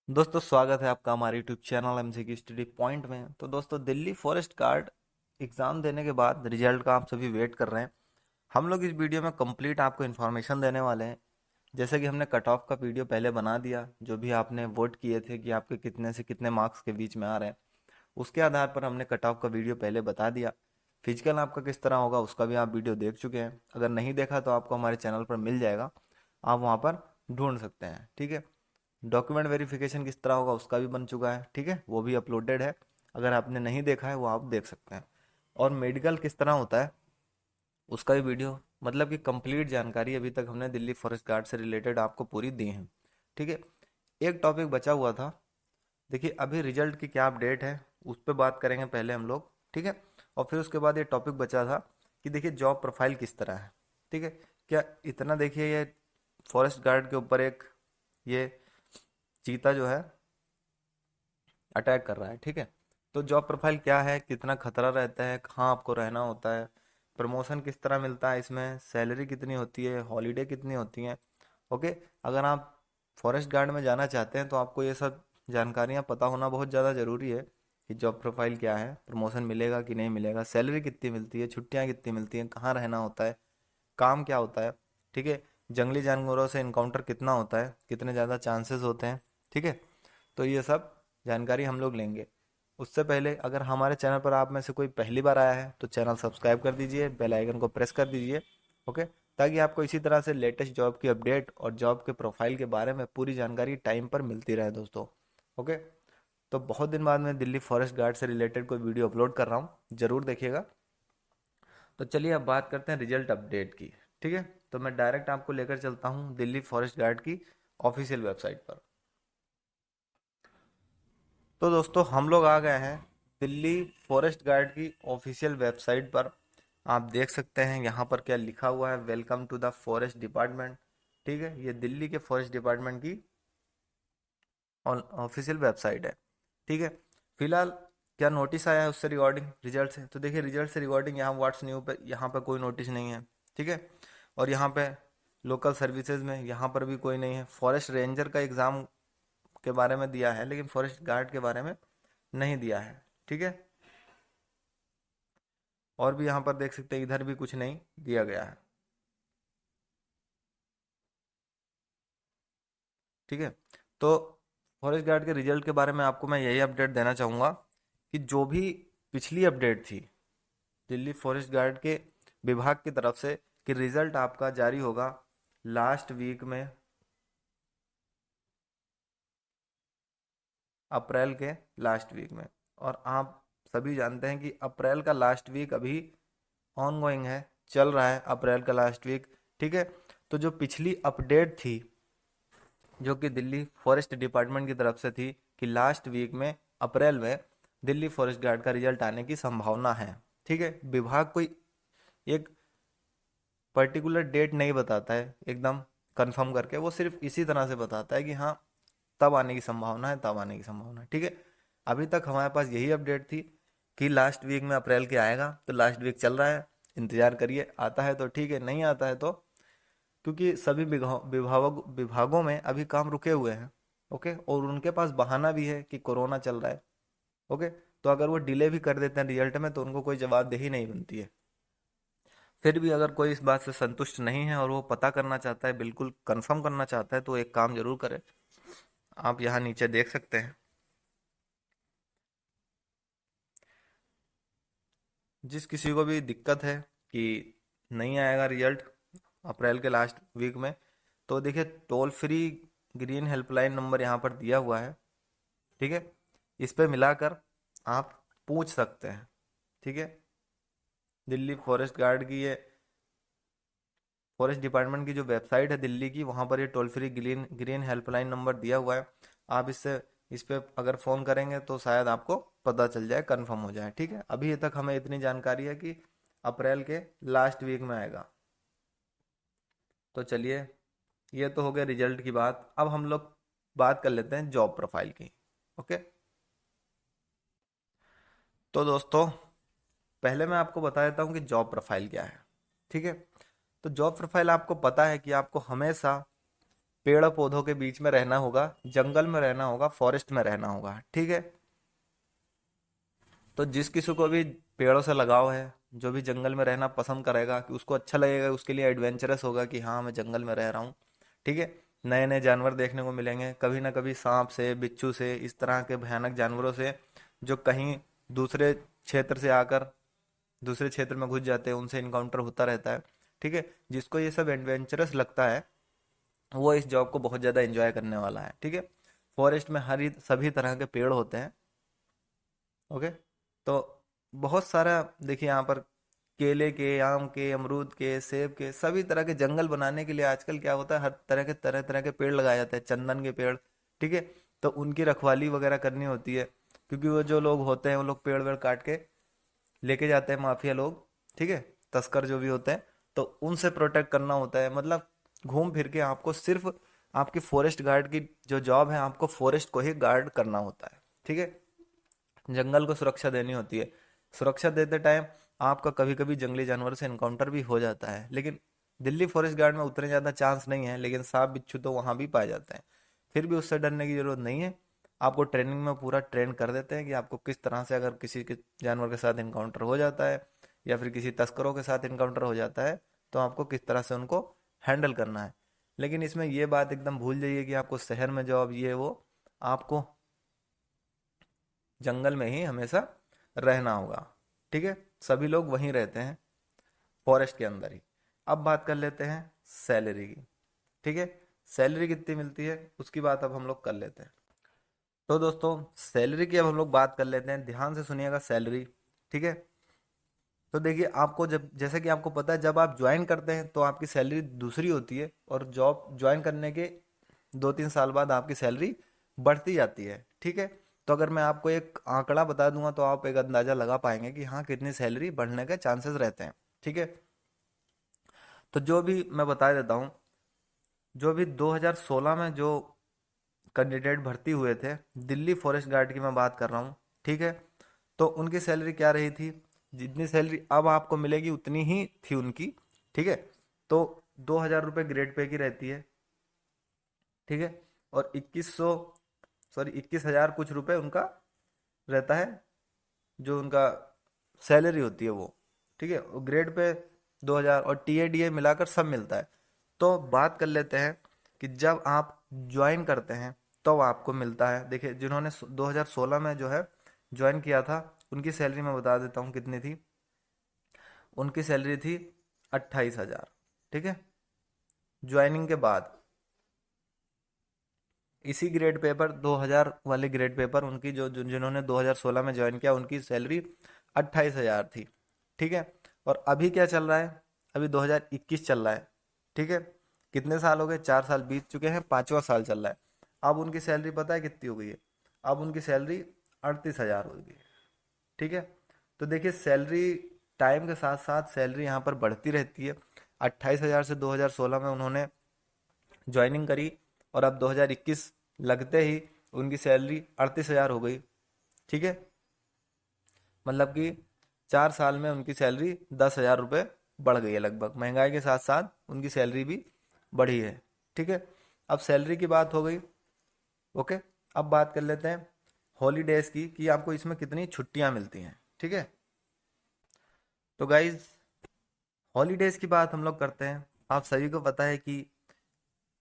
दोस्तों स्वागत है आपका हमारे YouTube channel MCQ study point में। तो दोस्तों दिल्ली फॉरेस्ट गार्ड एग्ज़ाम देने के बाद रिजल्ट का आप सभी वेट कर रहे हैं। हम लोग इस वीडियो में कंप्लीट आपको इन्फॉर्मेशन देने वाले हैं। जैसे कि हमने कट ऑफ का वीडियो पहले बना दिया, जो भी आपने वोट किए थे कि आपके कितने से कितने मार्क्स के बीच में आ रहे हैं, उसके आधार पर हमने कट ऑफ का वीडियो पहले बता दिया। फिजिकल आपका किस तरह होगा उसका भी आप वीडियो देख चुके हैं। अगर नहीं देखा तो आपको हमारे चैनल पर मिल जाएगा, आप वहाँ पर ढूंढ सकते हैं। ठीक है। डॉक्यूमेंट वेरिफिकेशन किस तरह होगा उसका भी बन चुका है, ठीक है, वो भी अपलोडेड है। अगर आपने नहीं देखा है वो आप देख सकते हैं। और मेडिकल किस तरह होता है उसका भी वीडियो, मतलब कि कंप्लीट जानकारी अभी तक हमने दिल्ली फॉरेस्ट गार्ड से रिलेटेड आपको पूरी दी है। ठीक है। एक टॉपिक बचा हुआ था। देखिए अभी रिजल्ट की क्या अपडेट है उस पर बात करेंगे पहले हम लोग। ठीक है। और फिर उसके बाद ये टॉपिक बचा था कि देखिए जॉब प्रोफाइल किस तरह है। ठीक है। क्या इतना देखिए ये फॉरेस्ट गार्ड के ऊपर एक ये चीता जो है अटैक कर रहा है। ठीक है। तो जॉब प्रोफाइल क्या है, कितना खतरा रहता है, कहाँ आपको रहना होता है, प्रमोशन किस तरह मिलता है, इसमें सैलरी कितनी होती है, हॉलीडे कितनी होती हैं। ओके। अगर आप फॉरेस्ट गार्ड में जाना चाहते हैं तो आपको ये सब जानकारियाँ पता होना बहुत ज़्यादा ज़रूरी है कि जॉब प्रोफाइल क्या है, प्रमोशन मिलेगा कि नहीं मिलेगा, सैलरी कितनी मिलती है, छुट्टियाँ कितनी मिलती हैं, कहाँ रहना होता है, काम क्या होता है। ठीक है। जंगली जानवरों से इनकाउंटर कितना होता है, कितने ज़्यादा चांसेस होते हैं। ठीक है। तो ये सब जानकारी हम लोग लेंगे। उससे पहले अगर हमारे चैनल पर आप में से कोई पहली बार आया है तो चैनल सब्सक्राइब कर दीजिए, बेल आइकन को प्रेस कर दीजिए। ओके। ताकि आपको इसी तरह से लेटेस्ट जॉब की अपडेट और जॉब के प्रोफाइल के बारे में पूरी जानकारी टाइम पर मिलती रहे दोस्तों। ओके। तो बहुत दिन बाद मैं दिल्ली फॉरेस्ट गार्ड से रिलेटेड कोई वीडियो अपलोड कर रहा हूँ, ज़रूर देखिएगा। तो चलिए अब बात करते हैं रिजल्ट अपडेट की। ठीक है। तो मैं डायरेक्ट आपको लेकर चलता हूँ दिल्ली फॉरेस्ट गार्ड की ऑफिशियल वेबसाइट पर। तो दोस्तों हम लोग आ गए हैं दिल्ली फॉरेस्ट गार्ड की ऑफिशियल वेबसाइट पर। आप देख सकते हैं यहाँ पर क्या लिखा हुआ है, welcome to the forest department. ठीक है। ये दिल्ली के फॉरेस्ट डिपार्टमेंट की ऑफिशियल वेबसाइट है। ठीक है। फिलहाल क्या नोटिस आया है उससे रिगार्डिंग रिजल्ट से, तो देखिए रिजल्ट से रिगार्डिंग यहाँ व्हाट्स न्यू पे यहाँ पे कोई नोटिस नहीं है। ठीक है। और यहाँ पे लोकल सर्विसेज में यहाँ पर भी कोई नहीं है। फॉरेस्ट रेंजर का एग्ज़ाम के बारे में दिया है लेकिन फॉरेस्ट गार्ड के बारे में नहीं दिया है। ठीक है। और भी यहाँ पर देख सकते हैं इधर भी कुछ नहीं दिया गया है। ठीक है। तो फॉरेस्ट गार्ड के रिजल्ट के बारे में आपको मैं यही अपडेट देना चाहूँगा कि जो भी पिछली अपडेट थी दिल्ली फॉरेस्ट गार्ड के विभाग की तरफ से कि रिजल्ट आपका जारी होगा लास्ट वीक में, अप्रैल के लास्ट वीक में। और आप सभी जानते हैं कि अप्रैल का लास्ट वीक अभी ऑन गोइंग है, चल रहा है अप्रैल का लास्ट वीक। ठीक है। तो जो पिछली अपडेट थी जो कि दिल्ली फॉरेस्ट डिपार्टमेंट की तरफ से थी कि लास्ट वीक में अप्रैल में दिल्ली फॉरेस्ट गार्ड का रिजल्ट आने की संभावना है। ठीक है। विभाग कोई एक पर्टिकुलर डेट नहीं बताता है एकदम कंफर्म करके, वो सिर्फ इसी तरह से बताता है कि हाँ तब आने की संभावना है, तब आने की संभावना है। ठीक है। अभी तक हमारे पास यही अपडेट थी कि लास्ट वीक में अप्रैल के आएगा, तो लास्ट वीक चल रहा है, इंतजार करिए, आता है तो ठीक है, नहीं आता है तो, क्योंकि सभी विभागों में अभी काम रुके हुए हैं। ओके। और उनके पास बहाना भी है कि कोरोना चल रहा है। ओके। तो अगर वो डिले भी कर देते हैं रिजल्ट में तो उनको कोई जवाबदेही नहीं बनती है। फिर भी अगर कोई इस बात से संतुष्ट नहीं है और वो पता करना चाहता है, बिल्कुल कंफर्म करना चाहता है, तो एक काम जरूर करे। आप यहाँ नीचे देख सकते हैं, जिस किसी को भी दिक्कत है कि नहीं आएगा रिजल्ट अप्रैल के लास्ट वीक में, तो देखिए toll free green helpline number यहाँ पर दिया हुआ है। ठीक है। इस पे मिलाकर आप पूछ सकते हैं। ठीक है। दिल्ली फॉरेस्ट गार्ड की ये फॉरेस्ट डिपार्टमेंट की जो वेबसाइट है दिल्ली की, वहाँ पर ये toll free green green helpline number दिया हुआ है। आप इस पे अगर फ़ोन करेंगे तो शायद आपको पता चल जाए, कंफर्म हो जाए। ठीक है। अभी तक हमें इतनी जानकारी है कि अप्रैल के लास्ट वीक में आएगा। तो चलिए ये तो हो गया रिजल्ट की बात। अब हम लोग बात कर लेते हैं जॉब प्रोफाइल की। ओके। तो दोस्तों पहले मैं आपको बता देता हूँ कि जॉब प्रोफाइल क्या है। ठीक है। तो जॉब प्रोफाइल आपको पता है कि आपको हमेशा पेड़ पौधों के बीच में रहना होगा, जंगल में रहना होगा, फॉरेस्ट में रहना होगा, ठीक है। तो जिस किसी को भी पेड़ों से लगाव है, जो भी जंगल में रहना पसंद करेगा, कि उसको अच्छा लगेगा, उसके लिए एडवेंचरस होगा कि हाँ मैं जंगल में रह रहा हूँ, ठीक है। नए नए जानवर देखने को मिलेंगे, कभी ना कभी सांप से, बिच्छू से, इस तरह के भयानक जानवरों से जो कहीं दूसरे क्षेत्र से आकर दूसरे क्षेत्र में घुस जाते हैं, उनसे इनकाउंटर होता रहता है, ठीक है। जिसको ये सब एडवेंचरस लगता है वो इस जॉब को बहुत ज़्यादा एंजॉय करने वाला है, ठीक है। फॉरेस्ट में हर सभी तरह के पेड़ होते हैं, ओके। तो बहुत सारा देखिए यहाँ पर केले के, आम के, अमरूद के, सेब के, सभी तरह के जंगल बनाने के लिए आजकल क्या होता है, हर तरह तरह के पेड़ लगाए जाते हैं, चंदन के पेड़, ठीक है। तो उनकी रखवाली वगैरह करनी होती है, क्योंकि वो जो लोग होते हैं वो लोग पेड़ वेड़ काट के लेके जाते हैं, माफिया लोग, ठीक है, तस्कर जो भी होते हैं, तो उनसे प्रोटेक्ट करना होता है। मतलब घूम फिर के आपको सिर्फ आपकी फॉरेस्ट गार्ड की जो जॉब है, आपको फॉरेस्ट को ही गार्ड करना होता है, ठीक है। जंगल को सुरक्षा देनी होती है। सुरक्षा देते टाइम आपका कभी कभी जंगली जानवर से इनकाउंटर भी हो जाता है, लेकिन दिल्ली फॉरेस्ट गार्ड में उतने ज़्यादा चांस नहीं है, लेकिन सांप बिच्छू तो वहाँ भी पाए जाते हैं। फिर भी उससे डरने की जरूरत नहीं है। आपको ट्रेनिंग में पूरा ट्रेन कर देते हैं कि आपको किस तरह से, अगर किसी के जानवर के साथ इनकाउंटर हो जाता है या फिर किसी तस्करों के साथ इनकाउंटर हो जाता है, तो आपको किस तरह से उनको हैंडल करना है। लेकिन इसमें ये बात एकदम भूल जाइए कि आपको शहर में जॉब ये वो, आपको जंगल में ही हमेशा रहना होगा, ठीक है। सभी लोग वहीं रहते हैं, फॉरेस्ट के अंदर ही। अब बात कर लेते हैं सैलरी की, ठीक है। सैलरी कितनी मिलती है उसकी बात अब हम लोग कर लेते हैं। तो दोस्तों सैलरी की अब हम लोग बात कर लेते हैं, ध्यान से सुनिएगा सैलरी, ठीक है। तो देखिए आपको, जब जैसे कि आपको पता है, जब आप ज्वाइन करते हैं तो आपकी सैलरी दूसरी होती है, और जॉब ज्वाइन करने के 2-3 साल बाद आपकी सैलरी बढ़ती जाती है, ठीक है। तो अगर मैं आपको एक आंकड़ा बता दूंगा तो आप एक अंदाजा लगा पाएंगे कि हाँ कितनी सैलरी बढ़ने के चांसेस रहते हैं, ठीक है। तो जो भी मैं बता देता हूँ, जो भी 2016 में जो कैंडिडेट भर्ती हुए थे, दिल्ली फॉरेस्ट गार्ड की मैं बात कर रहा हूँ, ठीक है। तो उनकी सैलरी क्या रही थी, जितनी सैलरी अब आपको मिलेगी उतनी ही थी उनकी, ठीक है। तो 2,000 रुपये ग्रेड पे की रहती है, ठीक है। और 21,000 कुछ रुपए उनका रहता है, जो उनका सैलरी होती है वो, ठीक है। ग्रेड पे 2,000 और टीए मिलाकर सब मिलता है। तो बात कर लेते हैं कि जब आप ज्वाइन करते हैं तो आपको मिलता है, देखिए जिन्होंने 2016 में जो है ज्वाइन किया था, उनकी सैलरी मैं बता देता हूँ कितनी थी। उनकी सैलरी थी 28,000, ठीक है, ज्वाइनिंग के बाद। इसी ग्रेड पेपर 2000 वाले ग्रेड पेपर उनकी जिन्होंने 2016 में ज्वाइन किया, उनकी सैलरी 28,000 थी, ठीक है। और अभी क्या चल रहा है, अभी 2021 चल रहा है, ठीक है। कितने साल हो गए, 4 साल बीत चुके हैं, 5वां साल चल रहा है। अब उनकी सैलरी पता है कितनी हो गई है, अब उनकी सैलरी 38,000 हो गई है, ठीक है। तो देखिए सैलरी टाइम के साथ साथ सैलरी यहाँ पर बढ़ती रहती है। 28,000 से 2016 में उन्होंने ज्वाइनिंग करी, और अब 2021 लगते ही उनकी सैलरी 38,000 हो गई, ठीक है। मतलब कि 4 साल में उनकी सैलरी 10,000 रुपये बढ़ गई है लगभग, महंगाई के साथ साथ उनकी सैलरी भी बढ़ी है, ठीक है। अब सैलरी की बात हो गई, ओके। अब बात कर लेते हैं हॉलीडेज की, कि आपको इसमें कितनी छुट्टियां मिलती हैं, ठीक है। तो गाइज हॉलीडेज की बात हम लोग करते हैं। आप सभी को पता है कि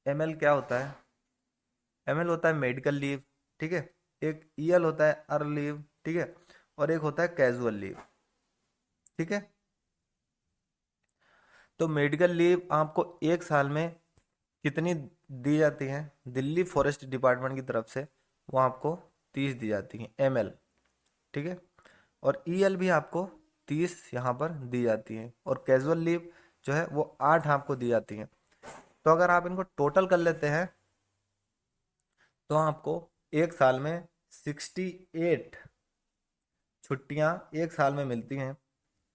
एमएल क्या होता है। एमएल होता है मेडिकल लीव, ठीक है। एक ईएल होता है अर्न लीव, ठीक है। और एक होता है कैजुअल लीव, ठीक है। तो मेडिकल लीव आपको एक साल में कितनी दी जाती हैं दिल्ली फॉरेस्ट डिपार्टमेंट की तरफ से, वो आपको 30 दी जाती हैं एमएल, ठीक है। और ईएल भी आपको 30 यहाँ पर दी जाती हैं, और कैजुअल लीव जो है वो 8 आपको दी जाती हैं। तो अगर आप इनको टोटल कर लेते हैं तो आपको एक साल में 68 छुट्टियां एक साल में मिलती हैं।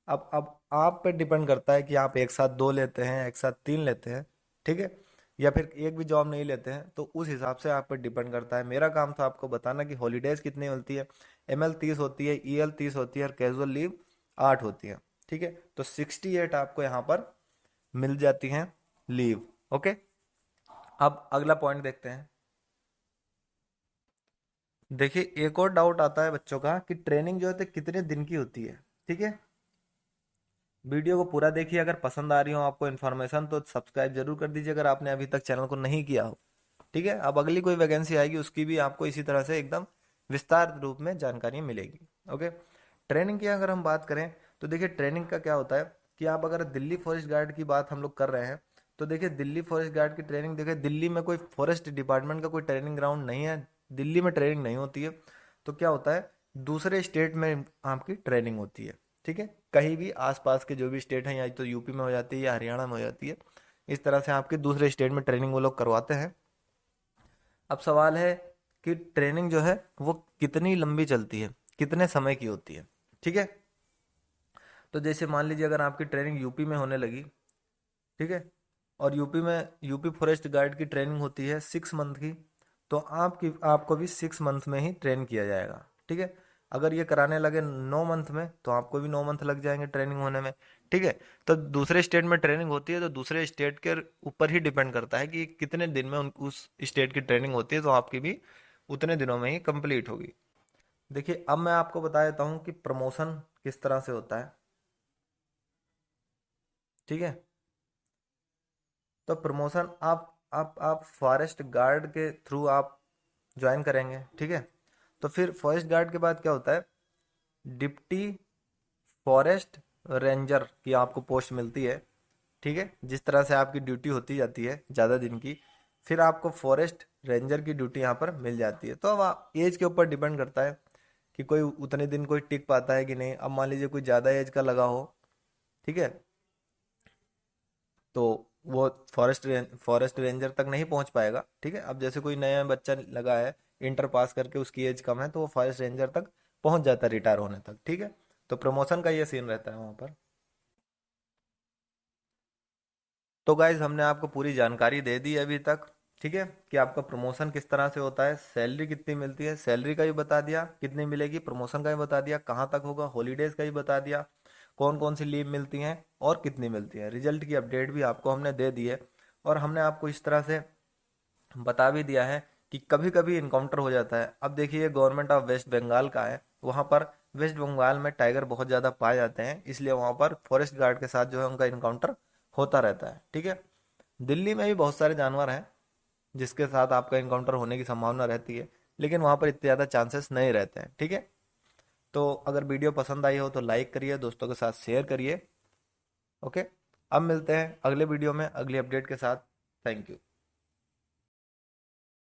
अब आप पे डिपेंड करता है कि आप एक साथ 2 लेते हैं, एक साथ 3 लेते हैं, ठीक है, या फिर एक भी जॉब नहीं लेते हैं, तो उस हिसाब से आप पे डिपेंड करता है। मेरा काम था आपको बताना कि हॉलीडेज कितनी मिलती है। एमएल 30 होती है, ईएल 30 होती है, और कैजुअल लीव 8 होती है, ठीक है। तो 68 आपको यहाँ पर मिल जाती हैं लीव, ओके। अब अगला पॉइंट देखते हैं। देखिए एक और डाउट आता है बच्चों का कि ट्रेनिंग जो है तो कितने दिन की होती है। ठीक है, वीडियो को पूरा देखिए। अगर पसंद आ रही हो आपको इन्फॉर्मेशन तो सब्सक्राइब जरूर कर दीजिए अगर आपने अभी तक चैनल को नहीं किया हो। ठीक है, अब अगली कोई वैकेंसी आएगी उसकी भी आपको इसी तरह से एकदम विस्तार रूप में जानकारी मिलेगी। ओके, ट्रेनिंग की अगर हम बात करें तो देखिए ट्रेनिंग का क्या होता है कि आप अगर दिल्ली फॉरेस्ट गार्ड की बात हम लोग कर रहे हैं तो देखिए दिल्ली फॉरेस्ट गार्ड की ट्रेनिंग, देखिए दिल्ली में कोई फॉरेस्ट डिपार्टमेंट का कोई ट्रेनिंग ग्राउंड नहीं है, दिल्ली में ट्रेनिंग नहीं होती है। तो क्या होता है, दूसरे स्टेट में आपकी ट्रेनिंग होती है। ठीक है, कहीं भी आसपास के जो भी स्टेट हैं, या तो यूपी में हो जाती है या हरियाणा में हो जाती है, इस तरह से आपके दूसरे स्टेट में ट्रेनिंग वो लोग करवाते हैं। अब सवाल है कि ट्रेनिंग जो है वो कितनी लंबी चलती है, कितने समय की होती है। ठीक है, तो जैसे मान लीजिए अगर आपकी ट्रेनिंग यूपी में होने लगी, ठीक है, और यूपी फॉरेस्ट गार्ड की ट्रेनिंग होती है 6 मंथ की, तो आपको भी 6 मंथ में ही ट्रेन किया जाएगा। ठीक है, अगर ये कराने लगे 9 मंथ में तो आपको भी 9 मंथ लग जाएंगे ट्रेनिंग होने में। ठीक है, तो दूसरे स्टेट में ट्रेनिंग होती है तो दूसरे स्टेट के ऊपर ही डिपेंड करता है कि कितने दिन में उस स्टेट की ट्रेनिंग होती है, तो आपकी भी उतने दिनों में ही कंप्लीट होगी। देखिए अब मैं आपको बता देता हूँ कि प्रमोशन किस तरह से होता है। ठीक है, तो प्रमोशन आप फॉरेस्ट गार्ड के थ्रू आप ज्वाइन करेंगे। ठीक है, तो फिर फॉरेस्ट गार्ड के बाद क्या होता है, डिप्टी फॉरेस्ट रेंजर की आपको पोस्ट मिलती है। ठीक है, जिस तरह से आपकी ड्यूटी होती जाती है ज़्यादा दिन की, फिर आपको फॉरेस्ट रेंजर की ड्यूटी यहाँ पर मिल जाती है। तो अब एज के ऊपर डिपेंड करता है कि कोई उतने दिन कोई टिक पाता है कि नहीं। अब मान लीजिए कोई ज़्यादा एज का लगा हो, ठीक है, तो वो फॉरेस्ट रेंजर तक नहीं पहुंच पाएगा। ठीक है, अब जैसे कोई नया बच्चा लगा है, इंटर पास करके उसकी एज कम है, तो वो फॉरेस्ट रेंजर तक पहुंच जाता है रिटायर होने तक। ठीक है, तो प्रमोशन का ये सीन रहता है वहां पर। तो गाइज हमने आपको पूरी जानकारी दे दी है अभी तक। ठीक है, कि आपका प्रमोशन किस तरह से होता है, सैलरी कितनी मिलती है, सैलरी का भी बता दिया कितनी मिलेगी, प्रमोशन का भी बता दिया कहाँ तक होगा, हॉलीडेज का भी बता दिया कौन कौन सी लीव मिलती हैं और कितनी मिलती है, रिजल्ट की अपडेट भी आपको हमने दे दी है। और हमने आपको इस तरह से बता भी दिया है कि कभी कभी इनकाउंटर हो जाता है। अब देखिए गवर्नमेंट ऑफ वेस्ट बंगाल का है, वहाँ पर वेस्ट बंगाल में टाइगर बहुत ज़्यादा पाए जाते हैं, इसलिए वहाँ पर फॉरेस्ट गार्ड के साथ जो है उनका इनकाउंटर होता रहता है। ठीक है, दिल्ली में भी बहुत सारे जानवर हैं जिसके साथ आपका इनकाउंटर होने की संभावना रहती है, लेकिन वहाँ पर इतने ज़्यादा चांसेस नहीं रहते हैं। ठीक है, तो अगर वीडियो पसंद आई हो तो लाइक करिए, दोस्तों के साथ शेयर करिए। ओके, अब मिलते हैं अगले वीडियो में अगली अपडेट के साथ। Thank you.